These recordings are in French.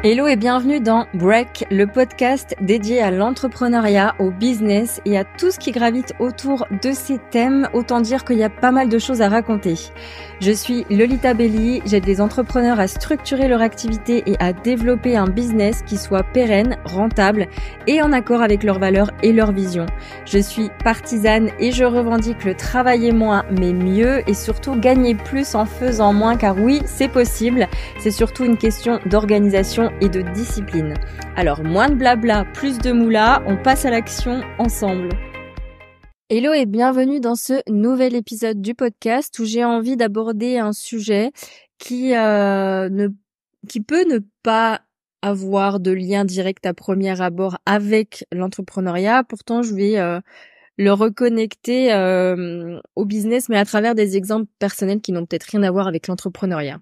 Hello et bienvenue dans Break, le podcast dédié à l'entrepreneuriat, au business et à tout ce qui gravite autour de ces thèmes. Autant dire qu'il y a pas mal de choses à raconter. Je suis Lolita Belli, j'aide des entrepreneurs à structurer leur activité et à développer un business qui soit pérenne, rentable et en accord avec leurs valeurs et leurs visions. Je suis partisane et je revendique le travailler moins mais mieux et surtout gagner plus en faisant moins car oui, c'est possible. C'est surtout une question d'organisation et de discipline. Alors moins de blabla, plus de moula, on passe à l'action ensemble. Hello et bienvenue dans ce nouvel épisode du podcast où j'ai envie d'aborder un sujet qui peut ne pas avoir de lien direct à premier abord avec l'entrepreneuriat. Pourtant, je vais le reconnecter au business, mais à travers des exemples personnels qui n'ont peut-être rien à voir avec l'entrepreneuriat.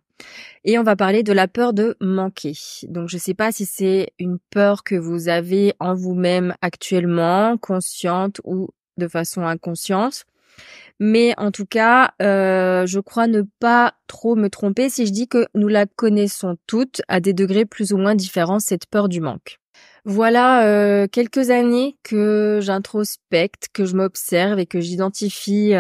Et on va parler de la peur de manquer. Donc je ne sais pas si c'est une peur que vous avez en vous-même actuellement, consciente ou de façon inconsciente. Mais en tout cas, je crois ne pas trop me tromper si je dis que nous la connaissons toutes à des degrés plus ou moins différents, cette peur du manque. Voilà quelques années que j'introspecte, que je m'observe et que j'identifie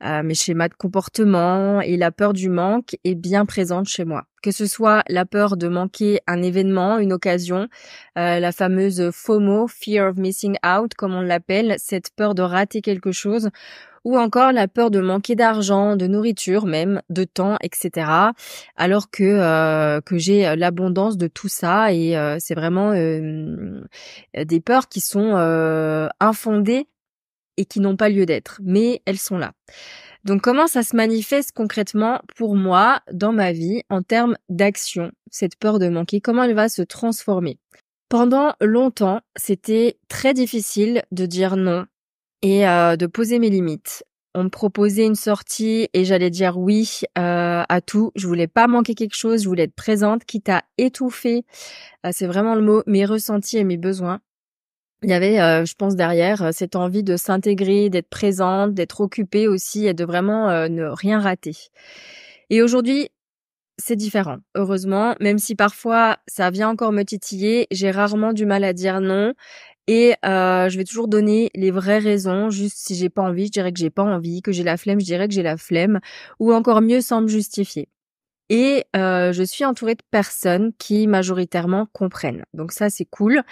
mes schémas de comportement, et la peur du manque est bien présente chez moi. Que ce soit la peur de manquer un événement, une occasion, la fameuse FOMO, Fear of Missing Out comme on l'appelle, cette peur de rater quelque chose, ou encore la peur de manquer d'argent, de nourriture même, de temps, etc. Alors que j'ai l'abondance de tout ça et c'est vraiment des peurs qui sont infondées et qui n'ont pas lieu d'être, mais elles sont là. Donc comment ça se manifeste concrètement pour moi dans ma vie en termes d'action, cette peur de manquer, comment elle va se transformer? Pendant longtemps, c'était très difficile de dire non et de poser mes limites. On me proposait une sortie et j'allais dire oui à tout. Je voulais pas manquer quelque chose, je voulais être présente, quitte à étouffer, c'est vraiment le mot, mes ressentis et mes besoins. Il y avait, je pense derrière, cette envie de s'intégrer, d'être présente, d'être occupée aussi et de vraiment ne rien rater. Et aujourd'hui, c'est différent, heureusement, même si parfois ça vient encore me titiller, j'ai rarement du mal à dire non. Et je vais toujours donner les vraies raisons. Juste si j'ai pas envie, je dirais que j'ai pas envie, que j'ai la flemme, je dirais que j'ai la flemme, ou encore mieux sans me justifier. Et je suis entourée de personnes qui majoritairement comprennent. Donc ça, c'est cool.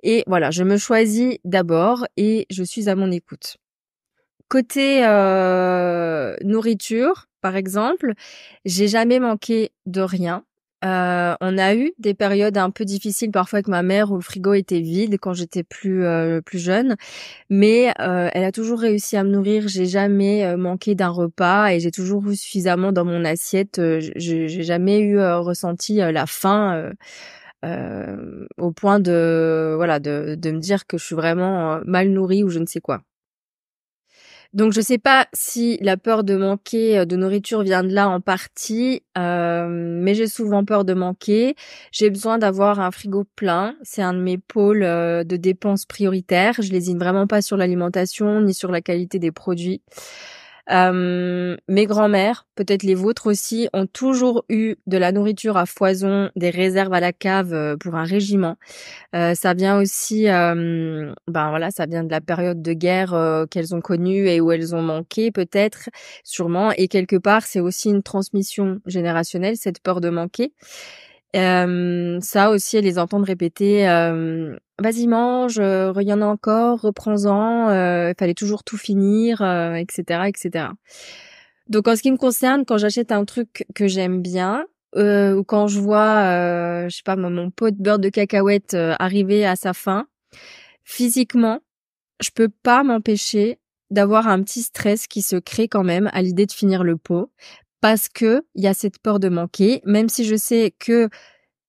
Et voilà, je me choisis d'abord et je suis à mon écoute. Côté nourriture, par exemple, j'ai jamais manqué de rien. On a eu des périodes un peu difficiles parfois avec ma mère où le frigo était vide quand j'étais plus jeune, mais elle a toujours réussi à me nourrir. J'ai jamais manqué d'un repas et j'ai toujours eu suffisamment dans mon assiette. J'ai jamais eu ressenti la faim au point de me dire que je suis vraiment mal nourrie ou je ne sais quoi. Donc je sais pas si la peur de manquer de nourriture vient de là en partie, mais j'ai souvent peur de manquer. J'ai besoin d'avoir un frigo plein. C'est un de mes pôles de dépenses prioritaires. Je lésine vraiment pas sur l'alimentation ni sur la qualité des produits. Mes grands-mères, peut-être les vôtres aussi, ont toujours eu de la nourriture à foison, des réserves à la cave pour un régiment. Ça vient aussi, ça vient de la période de guerre qu'elles ont connue et où elles ont manqué peut-être, sûrement. Et quelque part, c'est aussi une transmission générationnelle, cette peur de manquer. Ça aussi, elles les entendent répéter vas-y mange, il y en a encore, reprends-en, il fallait toujours tout finir, etc., etc. Donc en ce qui me concerne, quand j'achète un truc que j'aime bien, ou quand je vois, je sais pas moi, mon pot de beurre de cacahuète arriver à sa fin, physiquement, je peux pas m'empêcher d'avoir un petit stress qui se crée quand même à l'idée de finir le pot, parce que il y a cette peur de manquer, même si je sais que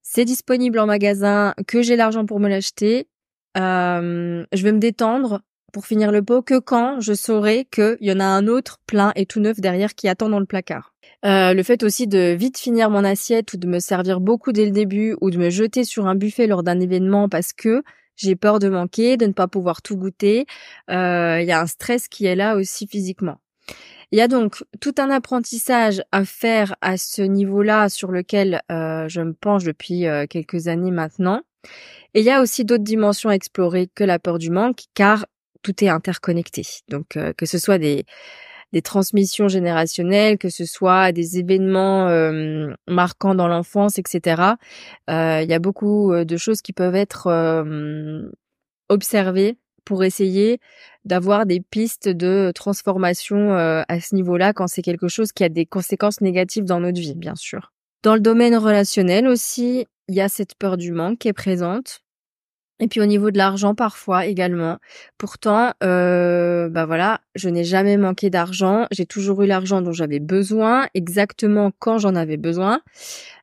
c'est disponible en magasin, que j'ai l'argent pour me l'acheter, je vais me détendre pour finir le pot que quand je saurai qu'il y en a un autre plein et tout neuf derrière qui attend dans le placard. Le fait aussi de vite finir mon assiette ou de me servir beaucoup dès le début ou de me jeter sur un buffet lors d'un événement parce que j'ai peur de manquer, de ne pas pouvoir tout goûter, il y a un stress qui est là aussi physiquement. Il y a donc tout un apprentissage à faire à ce niveau-là sur lequel je me penche depuis quelques années maintenant. Et il y a aussi d'autres dimensions à explorer que la peur du manque, car tout est interconnecté. Donc que ce soit des transmissions générationnelles, que ce soit des événements marquants dans l'enfance, etc. Il y a beaucoup de choses qui peuvent être observées pour essayer d'avoir des pistes de transformation à ce niveau-là quand c'est quelque chose qui a des conséquences négatives dans notre vie, bien sûr. Dans le domaine relationnel aussi, il y a cette peur du manque qui est présente. Et puis au niveau de l'argent parfois également. Pourtant, voilà, je n'ai jamais manqué d'argent. J'ai toujours eu l'argent dont j'avais besoin, exactement quand j'en avais besoin.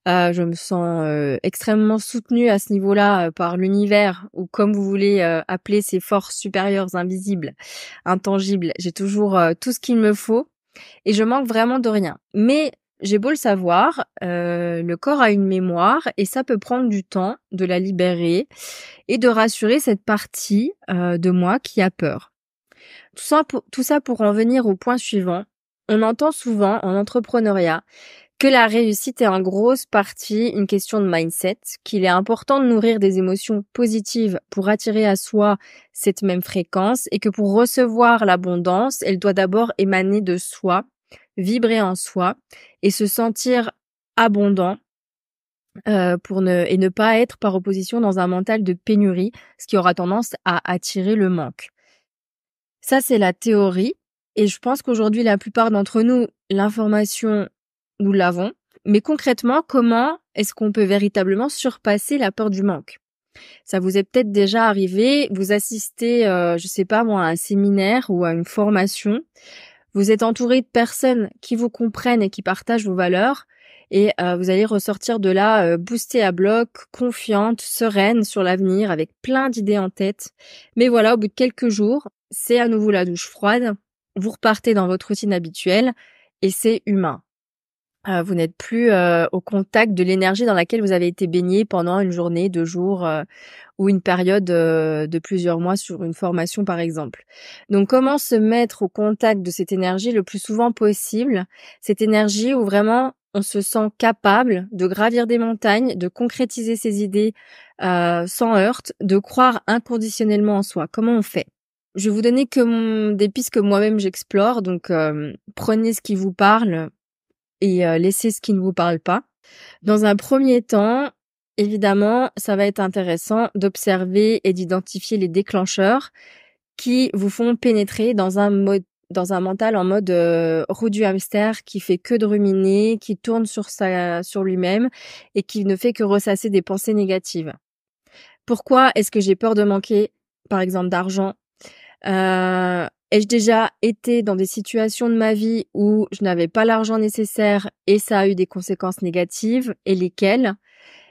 Je me sens extrêmement soutenue à ce niveau-là par l'univers, ou comme vous voulez appeler ces forces supérieures invisibles, intangibles. J'ai toujours tout ce qu'il me faut et je manque vraiment de rien. Mais j'ai beau le savoir, le corps a une mémoire et ça peut prendre du temps de la libérer et de rassurer cette partie de moi qui a peur. Tout ça pour en venir au point suivant. On entend souvent en entrepreneuriat que la réussite est en grosse partie une question de mindset, qu'il est important de nourrir des émotions positives pour attirer à soi cette même fréquence et que pour recevoir l'abondance, elle doit d'abord émaner de soi, vibrer en soi et se sentir abondant ne pas être par opposition dans un mental de pénurie, ce qui aura tendance à attirer le manque. Ça, c'est la théorie et je pense qu'aujourd'hui, la plupart d'entre nous, l'information, nous l'avons. Mais concrètement, comment est-ce qu'on peut véritablement surpasser la peur du manque ? Ça vous est peut-être déjà arrivé, vous assistez, je sais pas moi, à un séminaire ou à une formation. Vous êtes entouré de personnes qui vous comprennent et qui partagent vos valeurs et vous allez ressortir de là boostée à bloc, confiante, sereine sur l'avenir avec plein d'idées en tête. Mais voilà, au bout de quelques jours, c'est à nouveau la douche froide. Vous repartez dans votre routine habituelle et c'est humain. Vous n'êtes plus au contact de l'énergie dans laquelle vous avez été baigné pendant une journée, 2 jours ou une période de plusieurs mois sur une formation par exemple. Donc comment se mettre au contact de cette énergie le plus souvent possible, cette énergie où vraiment on se sent capable de gravir des montagnes, de concrétiser ses idées sans heurts, de croire inconditionnellement en soi. Comment on fait ? Je vais vous donner que des pistes que moi-même j'explore, donc prenez ce qui vous parle et laissez ce qui ne vous parle pas. Dans un premier temps, évidemment, ça va être intéressant d'observer et d'identifier les déclencheurs qui vous font pénétrer dans un mental en mode roue du hamster qui fait que de ruminer, qui tourne sur lui-même et qui ne fait que ressasser des pensées négatives. Pourquoi est-ce que j'ai peur de manquer, par exemple, d'argent ? Ai-je déjà été dans des situations de ma vie où je n'avais pas l'argent nécessaire et ça a eu des conséquences négatives et lesquelles ?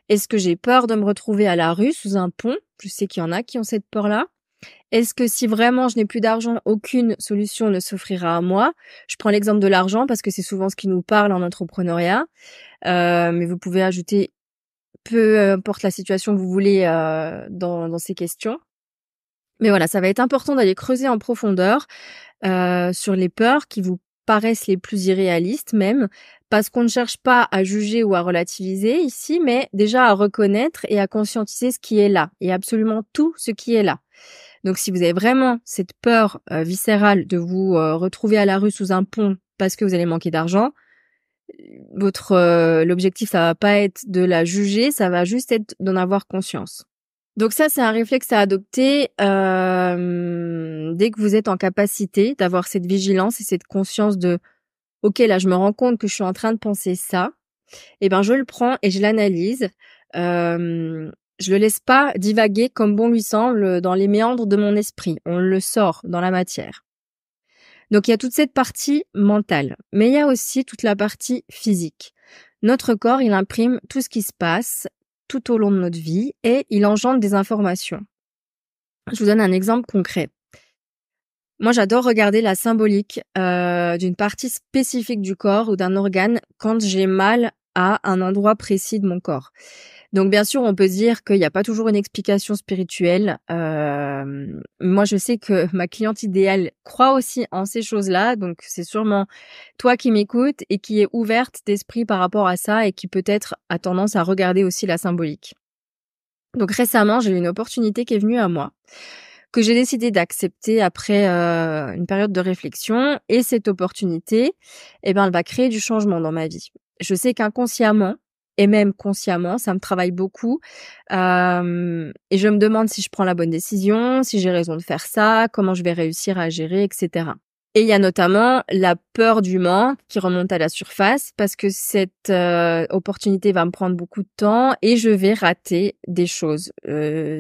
Est-ce que j'ai peur de me retrouver à la rue sous un pont ? Je sais qu'il y en a qui ont cette peur-là. Est-ce que si vraiment je n'ai plus d'argent, aucune solution ne s'offrira à moi ? Je prends l'exemple de l'argent parce que c'est souvent ce qui nous parle en entrepreneuriat. Mais vous pouvez ajouter peu importe la situation que vous voulez dans ces questions. Mais voilà, ça va être important d'aller creuser en profondeur sur les peurs qui vous paraissent les plus irréalistes même, parce qu'on ne cherche pas à juger ou à relativiser ici, mais déjà à reconnaître et à conscientiser ce qui est là, et absolument tout ce qui est là. Donc si vous avez vraiment cette peur viscérale de vous retrouver à la rue sous un pont parce que vous allez manquer d'argent, l'objectif ça va pas être de la juger, ça va juste être d'en avoir conscience. Donc ça, c'est un réflexe à adopter dès que vous êtes en capacité d'avoir cette vigilance et cette conscience de « Ok, là, je me rends compte que je suis en train de penser ça. » Eh ben, je le prends et je l'analyse. Je le laisse pas divaguer comme bon lui semble dans les méandres de mon esprit. On le sort dans la matière. Donc, il y a toute cette partie mentale. Mais il y a aussi toute la partie physique. Notre corps, il imprime tout ce qui se passe tout au long de notre vie et il engendre des informations. Je vous donne un exemple concret. Moi, j'adore regarder la symbolique d'une partie spécifique du corps ou d'un organe quand j'ai mal à un endroit précis de mon corps. Donc bien sûr, on peut se dire qu'il n'y a pas toujours une explication spirituelle. Moi, je sais que ma cliente idéale croit aussi en ces choses-là. Donc c'est sûrement toi qui m'écoutes et qui est ouverte d'esprit par rapport à ça et qui peut-être a tendance à regarder aussi la symbolique. Donc récemment, j'ai eu une opportunité qui est venue à moi, que j'ai décidé d'accepter après une période de réflexion. Et cette opportunité, elle va créer du changement dans ma vie. Je sais qu'inconsciemment, et même consciemment, ça me travaille beaucoup. Et je me demande si je prends la bonne décision, si j'ai raison de faire ça, comment je vais réussir à gérer, etc. Et il y a notamment la peur du manque qui remonte à la surface parce que cette opportunité va me prendre beaucoup de temps et je vais rater des choses.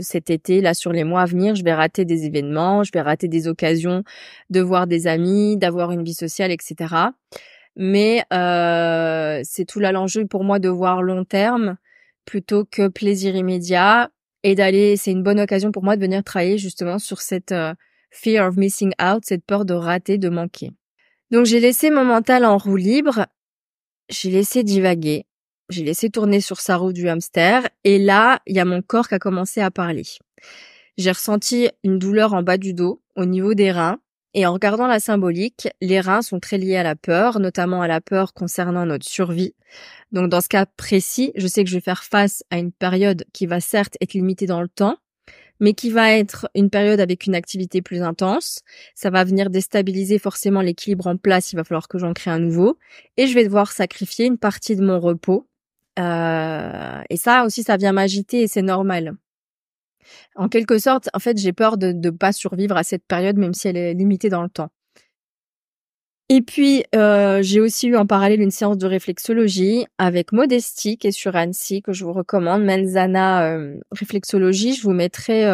Cet été, là, sur les mois à venir, je vais rater des événements, je vais rater des occasions de voir des amis, d'avoir une vie sociale, etc. Mais c'est tout là l'enjeu pour moi de voir long terme plutôt que plaisir immédiat et d'aller. C'est une bonne occasion pour moi de venir travailler justement sur cette fear of missing out, cette peur de rater, de manquer. Donc j'ai laissé mon mental en roue libre, j'ai laissé divaguer, j'ai laissé tourner sur sa roue du hamster et là, il y a mon corps qui a commencé à parler. J'ai ressenti une douleur en bas du dos, au niveau des reins. Et en regardant la symbolique, les reins sont très liés à la peur, notamment à la peur concernant notre survie. Donc dans ce cas précis, je sais que je vais faire face à une période qui va certes être limitée dans le temps, mais qui va être une période avec une activité plus intense. Ça va venir déstabiliser forcément l'équilibre en place, il va falloir que j'en crée un nouveau. Et je vais devoir sacrifier une partie de mon repos. Et ça aussi, ça vient m'agiter et c'est normal. En quelque sorte, en fait, j'ai peur de ne pas survivre à cette période, même si elle est limitée dans le temps. Et puis, j'ai aussi eu en parallèle une séance de réflexologie avec Modestie, qui est sur Annecy, que je vous recommande, Menzana Réflexologie. Je vous mettrai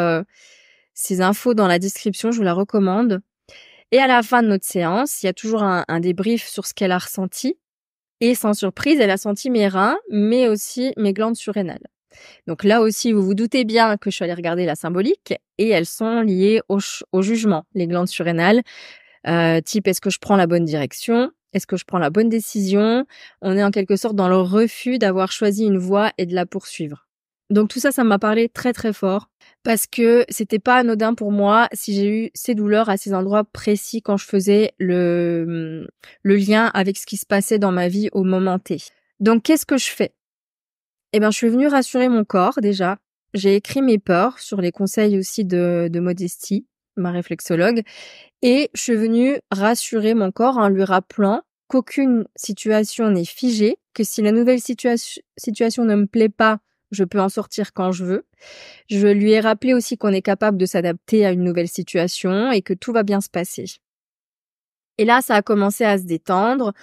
ces infos dans la description, je vous la recommande. Et à la fin de notre séance, il y a toujours un débrief sur ce qu'elle a ressenti. Et sans surprise, elle a senti mes reins, mais aussi mes glandes surrénales. Donc là aussi, vous vous doutez bien que je suis allée regarder la symbolique et elles sont liées au jugement, les glandes surrénales. Type, est-ce que je prends la bonne direction? Est-ce que je prends la bonne décision? On est en quelque sorte dans le refus d'avoir choisi une voie et de la poursuivre. Donc tout ça, ça m'a parlé très très fort parce que c'était pas anodin pour moi si j'ai eu ces douleurs à ces endroits précis quand je faisais le lien avec ce qui se passait dans ma vie au moment T. Donc qu'est-ce que je fais? Je suis venue rassurer mon corps déjà. J'ai écrit mes peurs sur les conseils aussi de Modestie, ma réflexologue, et je suis venue rassurer mon corps en lui rappelant qu'aucune situation n'est figée, que si la nouvelle situation ne me plaît pas, je peux en sortir quand je veux. Je lui ai rappelé aussi qu'on est capable de s'adapter à une nouvelle situation et que tout va bien se passer. Et là, ça a commencé à se détendre.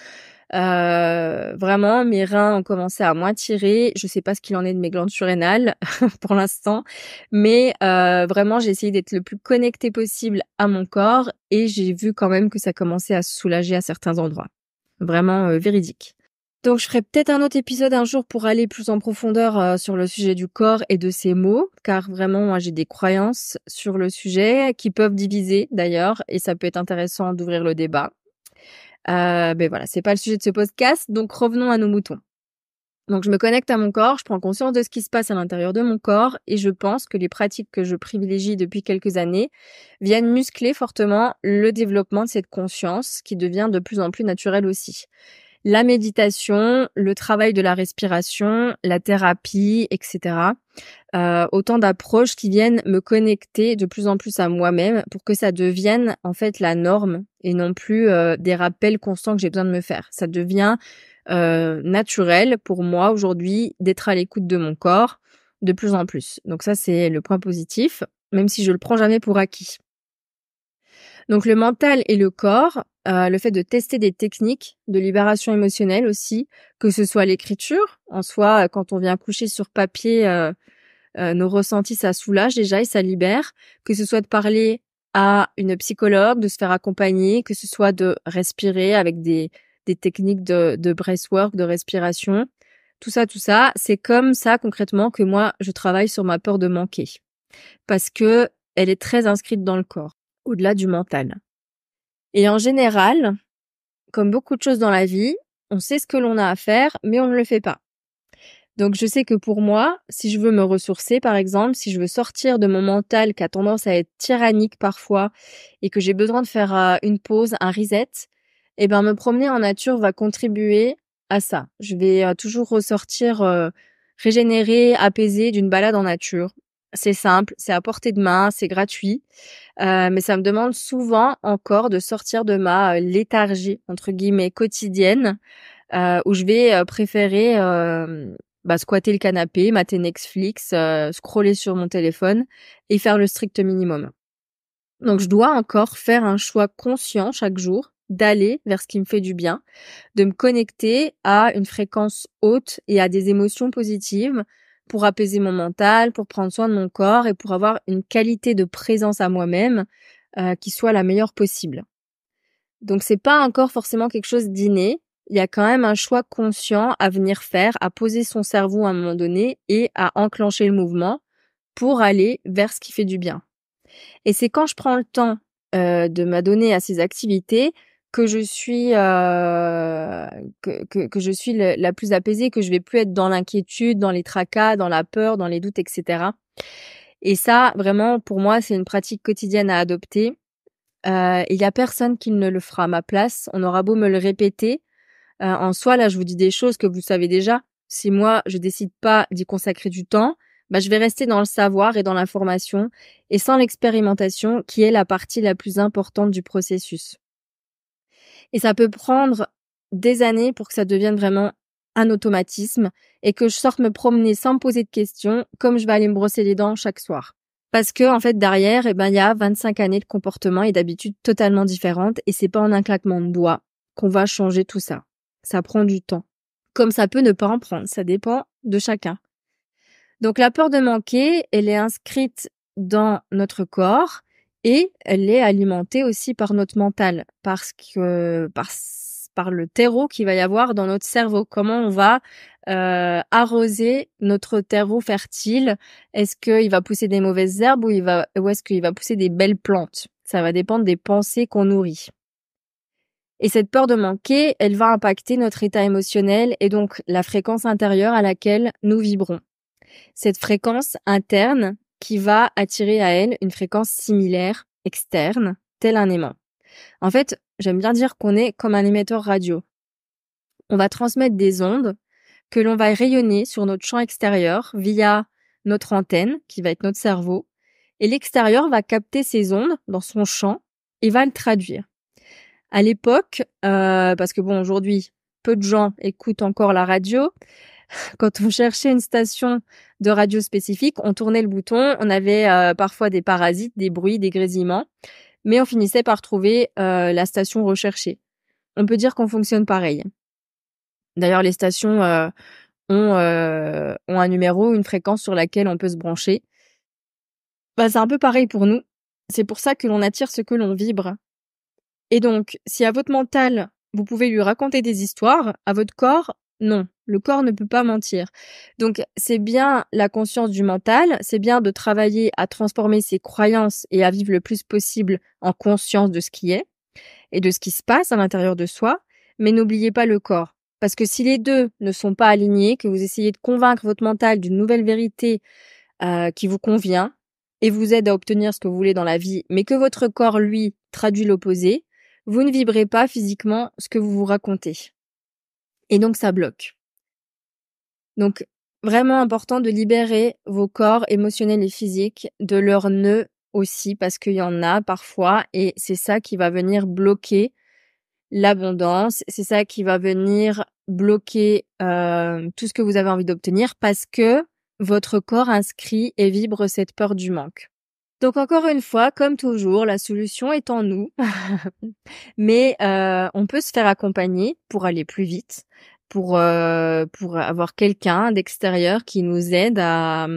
Vraiment, mes reins ont commencé à moins tirer. Je sais pas ce qu'il en est de mes glandes surrénales pour l'instant, mais vraiment, j'ai essayé d'être le plus connectée possible à mon corps et j'ai vu quand même que ça commençait à se soulager à certains endroits. Vraiment véridique. Donc, je ferai peut-être un autre épisode un jour pour aller plus en profondeur sur le sujet du corps et de ses mots, car vraiment, moi, j'ai des croyances sur le sujet qui peuvent diviser d'ailleurs, et ça peut être intéressant d'ouvrir le débat. Voilà, c'est pas le sujet de ce podcast, donc revenons à nos moutons. Donc je me connecte à mon corps, je prends conscience de ce qui se passe à l'intérieur de mon corps et je pense que les pratiques que je privilégie depuis quelques années viennent muscler fortement le développement de cette conscience qui devient de plus en plus naturelle aussi. La méditation, le travail de la respiration, la thérapie, etc. Autant d'approches qui viennent me connecter de plus en plus à moi-même pour que ça devienne en fait la norme et non plus des rappels constants que j'ai besoin de me faire. Ça devient naturel pour moi aujourd'hui d'être à l'écoute de mon corps de plus en plus. Donc ça, c'est le point positif, même si je le prends jamais pour acquis. Donc le mental et le corps, le fait de tester des techniques de libération émotionnelle aussi, que ce soit l'écriture, en soi, quand on vient coucher sur papier nos ressentis, ça soulage déjà et ça libère, que ce soit de parler à une psychologue, de se faire accompagner, que ce soit de respirer avec des techniques de breathwork, de respiration. Tout ça, c'est comme ça concrètement que moi, je travaille sur ma peur de manquer. Parce que elle est très inscrite dans le corps, au-delà du mental. Et en général, comme beaucoup de choses dans la vie, on sait ce que l'on a à faire, mais on ne le fait pas. Donc je sais que pour moi, si je veux me ressourcer par exemple, si je veux sortir de mon mental qui a tendance à être tyrannique parfois et que j'ai besoin de faire une pause, un reset, eh ben me promener en nature va contribuer à ça. Je vais toujours ressortir régénérée, apaisée d'une balade en nature. C'est simple, c'est à portée de main, c'est gratuit, mais ça me demande souvent encore de sortir de ma léthargie entre guillemets quotidienne où je vais préférer squatter le canapé, mater Netflix, scroller sur mon téléphone et faire le strict minimum. Donc je dois encore faire un choix conscient chaque jour d'aller vers ce qui me fait du bien, de me connecter à une fréquence haute et à des émotions positives pour apaiser mon mental, pour prendre soin de mon corps et pour avoir une qualité de présence à moi-même qui soit la meilleure possible. Donc c'est pas encore forcément quelque chose d'inné. Il y a quand même un choix conscient à venir faire, à poser son cerveau à un moment donné et à enclencher le mouvement pour aller vers ce qui fait du bien. Et c'est quand je prends le temps de m'adonner à ces activités que je suis que je suis la plus apaisée, que je vais plus être dans l'inquiétude, dans les tracas, dans la peur, dans les doutes, etc. Et ça, vraiment, pour moi, c'est une pratique quotidienne à adopter. Il y a personne qui ne le fera à ma place. On aura beau me le répéter. En soi, là, je vous dis des choses que vous savez déjà. Si moi, je décide pas d'y consacrer du temps, je vais rester dans le savoir et dans l'information et sans l'expérimentation qui est la partie la plus importante du processus. Et ça peut prendre des années pour que ça devienne vraiment un automatisme et que je sorte me promener sans me poser de questions comme je vais aller me brosser les dents chaque soir. Parce que, en fait, derrière, il y a 25 années de comportement et d'habitudes totalement différentes et c'est pas en un claquement de doigts qu'on va changer tout ça. Ça prend du temps. Comme ça peut ne pas en prendre, ça dépend de chacun. Donc la peur de manquer, elle est inscrite dans notre corps et elle est alimentée aussi par notre mental, par le terreau qu'il va y avoir dans notre cerveau. Comment on va arroser notre terreau fertile? Est-ce qu'il va pousser des mauvaises herbes ou est-ce qu'il va pousser des belles plantes? Ça va dépendre des pensées qu'on nourrit. Et cette peur de manquer, elle va impacter notre état émotionnel et donc la fréquence intérieure à laquelle nous vibrons. Cette fréquence interne qui va attirer à elle une fréquence similaire, externe, tel un aimant. En fait, j'aime bien dire qu'on est comme un émetteur radio. On va transmettre des ondes que l'on va rayonner sur notre champ extérieur via notre antenne, qui va être notre cerveau, et l'extérieur va capter ces ondes dans son champ et va le traduire. À l'époque, parce que aujourd'hui, peu de gens écoutent encore la radio, quand on cherchait une station de radio spécifique, on tournait le bouton, on avait parfois des parasites, des bruits, des grésillements, mais on finissait par trouver la station recherchée. On peut dire qu'on fonctionne pareil. D'ailleurs, les stations ont un numéro, une fréquence sur laquelle on peut se brancher. C'est un peu pareil pour nous. C'est pour ça que l'on attire ce que l'on vibre. Et donc, si à votre mental, vous pouvez lui raconter des histoires, à votre corps, non. Le corps ne peut pas mentir. Donc, c'est bien la conscience du mental, c'est bien de travailler à transformer ses croyances et à vivre le plus possible en conscience de ce qui est et de ce qui se passe à l'intérieur de soi, mais n'oubliez pas le corps. Parce que si les deux ne sont pas alignés, que vous essayez de convaincre votre mental d'une nouvelle vérité qui vous convient et vous aide à obtenir ce que vous voulez dans la vie, mais que votre corps, lui, traduit l'opposé, vous ne vibrez pas physiquement ce que vous vous racontez. Et donc, ça bloque. Donc, vraiment important de libérer vos corps émotionnels et physiques de leurs nœuds aussi, parce qu'il y en a parfois, et c'est ça qui va venir bloquer l'abondance, c'est ça qui va venir bloquer tout ce que vous avez envie d'obtenir, parce que votre corps inscrit et vibre cette peur du manque. Donc encore une fois, comme toujours, la solution est en nous, mais on peut se faire accompagner pour aller plus vite, pour avoir quelqu'un d'extérieur qui nous aide à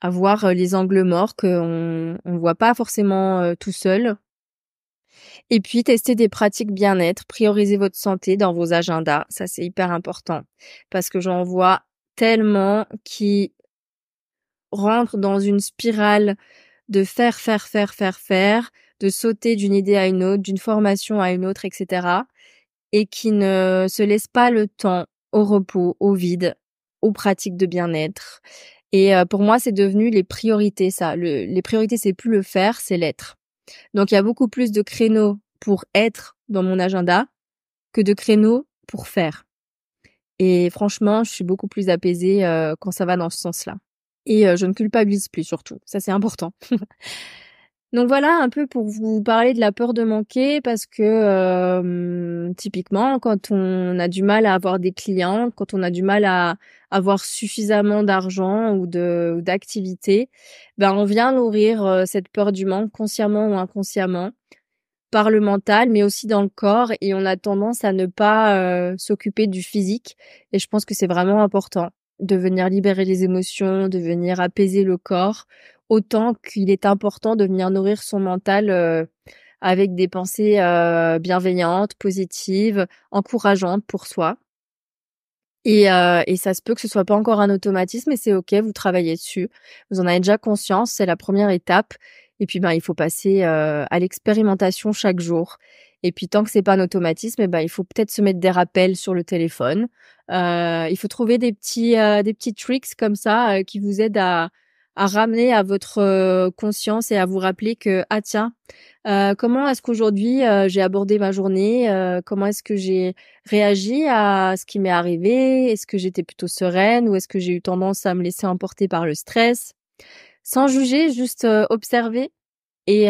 voir les angles morts qu'on on voit pas forcément tout seul. Et puis tester des pratiques bien-être, prioriser votre santé dans vos agendas, ça c'est hyper important parce que j'en vois tellement qui rentrent dans une spirale de faire, de sauter d'une idée à une autre, d'une formation à une autre, etc. et qui ne se laissent pas le temps au repos, au vide, aux pratiques de bien-être. Et pour moi, c'est devenu les priorités, ça. Les priorités, c'est plus le faire, c'est l'être. Donc, il y a beaucoup plus de créneaux pour être dans mon agenda que de créneaux pour faire. Et franchement, je suis beaucoup plus apaisée quand ça va dans ce sens-là. Et je ne culpabilise plus surtout. Ça, c'est important. Donc voilà un peu pour vous parler de la peur de manquer parce que typiquement quand on a du mal à avoir des clients, quand on a du mal à avoir suffisamment d'argent ou d'activités, ben on vient nourrir cette peur du manque consciemment ou inconsciemment par le mental mais aussi dans le corps et on a tendance à ne pas s'occuper du physique et je pense que c'est vraiment important de venir libérer les émotions, de venir apaiser le corps autant qu'il est important de venir nourrir son mental avec des pensées bienveillantes, positives, encourageantes pour soi. Et ça se peut que ce soit pas encore un automatisme et c'est OK, vous travaillez dessus. Vous en avez déjà conscience, c'est la première étape et puis, il faut passer à l'expérimentation chaque jour et puis tant que c'est pas un automatisme et il faut peut-être se mettre des rappels sur le téléphone. Il faut trouver des petits tricks comme ça qui vous aident à ramener à votre conscience et à vous rappeler que: «Ah tiens, comment est-ce qu'aujourd'hui, j'ai abordé ma journée? Comment est-ce que j'ai réagi à ce qui m'est arrivé? Est-ce que j'étais plutôt sereine ou est-ce que j'ai eu tendance à me laisser emporter par le stress?» Sans juger, juste observer et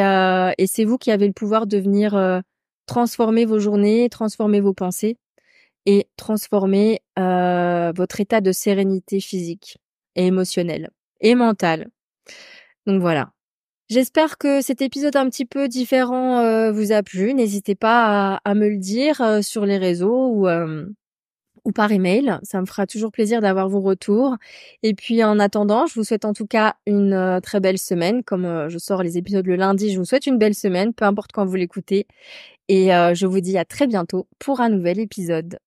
c'est vous qui avez le pouvoir de venir transformer vos journées, transformer vos pensées et transformer votre état de sérénité physique et émotionnelle et mentale. Donc voilà. J'espère que cet épisode un petit peu différent vous a plu. N'hésitez pas à me le dire sur les réseaux ou par email. Ça me fera toujours plaisir d'avoir vos retours. Et puis en attendant, je vous souhaite en tout cas une très belle semaine. Comme je sors les épisodes le lundi, je vous souhaite une belle semaine, peu importe quand vous l'écoutez. Et je vous dis à très bientôt pour un nouvel épisode.